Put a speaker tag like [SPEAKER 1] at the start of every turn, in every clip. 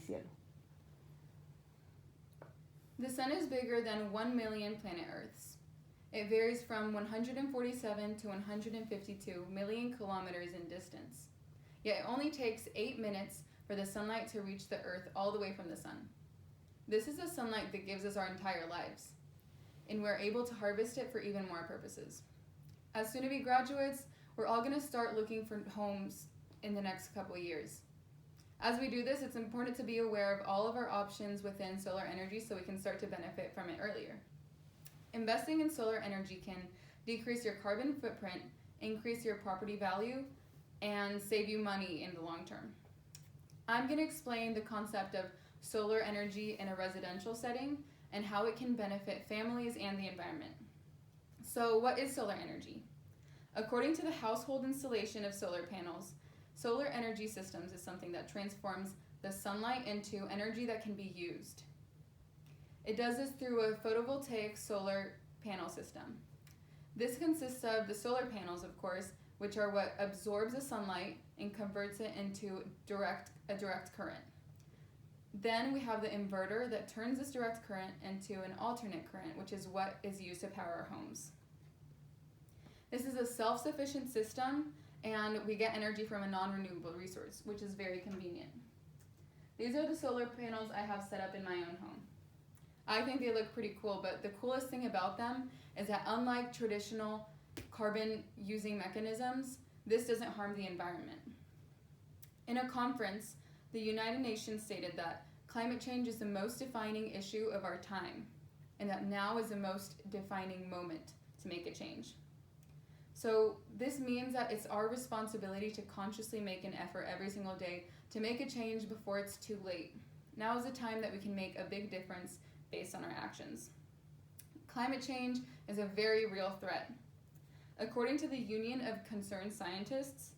[SPEAKER 1] cielo.
[SPEAKER 2] The sun is bigger than 1 million planet Earths. It varies from 147 to 152 million kilometers in distance. Yet it only takes 8 minutes for the sunlight to reach the Earth all the way from the sun. This is the sunlight that gives us our entire lives, and we're able to harvest it for even more purposes. As soon-to-be graduates, we're all going to start looking for homes in the next couple of years. As we do this, it's important to be aware of all of our options within solar energy so we can start to benefit from it earlier. Investing in solar energy can decrease your carbon footprint, increase your property value, and save you money in the long term. I'm going to explain the concept of solar energy in a residential setting and how it can benefit families and the environment. So, what is solar energy? According to the household installation of solar panels, solar energy systems is something that transforms the sunlight into energy that can be used. It does this through a photovoltaic solar panel system. This consists of the solar panels, of course, which are what absorbs the sunlight and converts it into a direct current. Then we have the inverter that turns this direct current into an alternate current, which is what is used to power our homes. This is a self-sufficient system, and we get energy from a non-renewable resource, which is very convenient. These are the solar panels I have set up in my own home. I think they look pretty cool, but the coolest thing about them is that unlike traditional carbon-using mechanisms, this doesn't harm the environment. In a conference, the United Nations stated that climate change is the most defining issue of our time, and that now is the most defining moment to make a change. So this means that it's our responsibility to consciously make an effort every single day to make a change before it's too late. Now is the time that we can make a big difference based on our actions. Climate change is a very real threat. According to the Union of Concerned Scientists,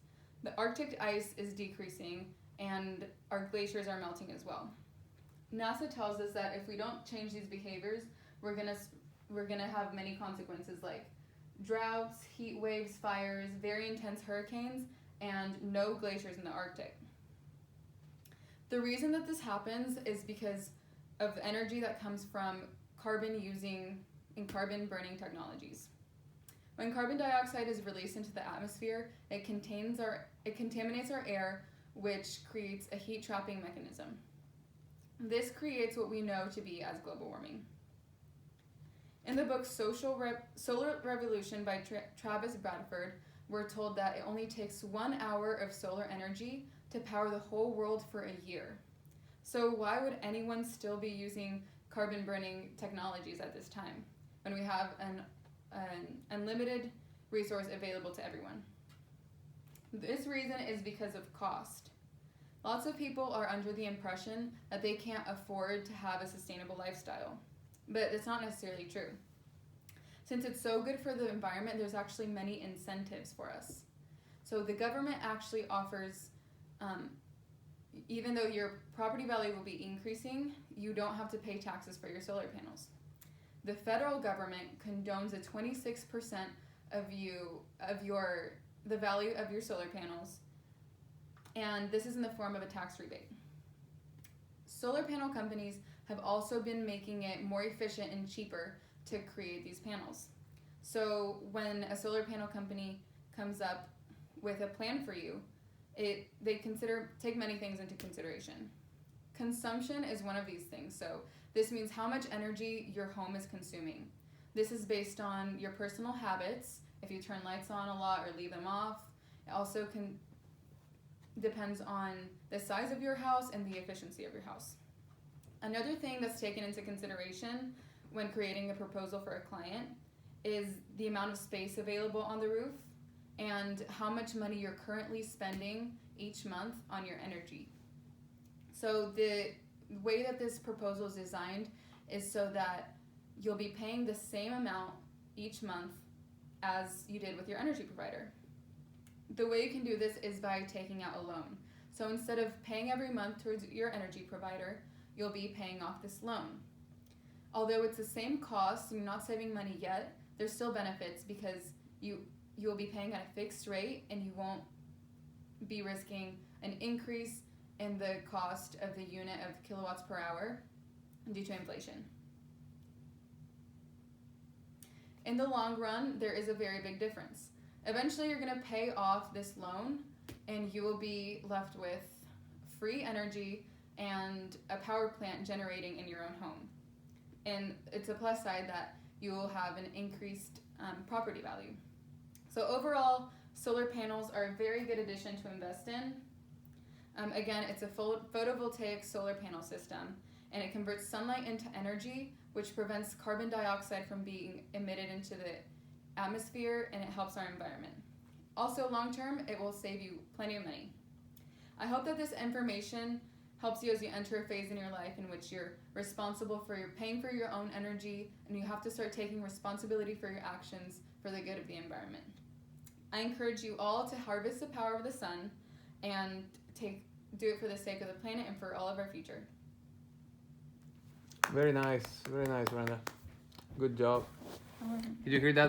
[SPEAKER 2] the Arctic ice is decreasing and our glaciers are melting as well. NASA tells us that if we don't change these behaviors, we're gonna have many consequences like droughts, heat waves, fires, very intense hurricanes, and no glaciers in the Arctic. The reason that this happens is because of energy that comes from carbon-using and carbon-burning technologies. When carbon dioxide is released into the atmosphere, it contaminates our air, which creates a heat-trapping mechanism. This creates what we know to be as global warming. In the book Solar Revolution by Travis Bradford, we're told that it only takes 1 hour of solar energy to power the whole world for a year. So why would anyone still be using carbon-burning technologies at this time when we have an unlimited resource available to everyone? This reason is because of cost. Lots of people are under the impression that they can't afford to have a sustainable lifestyle, but it's not necessarily true. Since it's so good for the environment, there's actually many incentives for us. So the government actually offers, even though your property value will be increasing, you don't have to pay taxes for your solar panels. The federal government condones a 26% of the value of your solar panels, and this is in the form of a tax rebate. Solar panel companies have also been making it more efficient and cheaper to create these panels. So when a solar panel company comes up with a plan for you, they take many things into consideration. Consumption is one of these things. So this means how much energy your home is consuming. This is based on your personal habits, if you turn lights on a lot or leave them off. It also depends on the size of your house and the efficiency of your house. Another thing that's taken into consideration when creating a proposal for a client is the amount of space available on the roof and how much money you're currently spending each month on your energy. So the way that this proposal is designed is so that you'll be paying the same amount each month as you did with your energy provider. The way you can do this is by taking out a loan. So instead of paying every month towards your energy provider, you'll be paying off this loan. Although it's the same cost and you're not saving money yet, there's still benefits because you'll be paying at a fixed rate and you won't be risking an increase in the cost of the unit of kilowatts per hour due to inflation. In the long run, there is a very big difference. Eventually, you're going to pay off this loan, and you will be left with free energy and a power plant generating in your own home. And it's a plus side that you will have an increased property value. So overall, solar panels are a very good addition to invest in. Again, it's a photovoltaic solar panel system, and it converts sunlight into energy, which prevents carbon dioxide from being emitted into the atmosphere, and it helps our environment. Also, long term, it will save you plenty of money. I hope that this information helps you as you enter a phase in your life in which you're responsible for your paying for your own energy, and you have to start taking responsibility for your actions for the good of the environment. I encourage you all to harvest the power of the sun and do it for the sake of the planet and for all of our future.
[SPEAKER 1] Very nice, Brenda. Good job.
[SPEAKER 2] All right.
[SPEAKER 1] Did you hear that?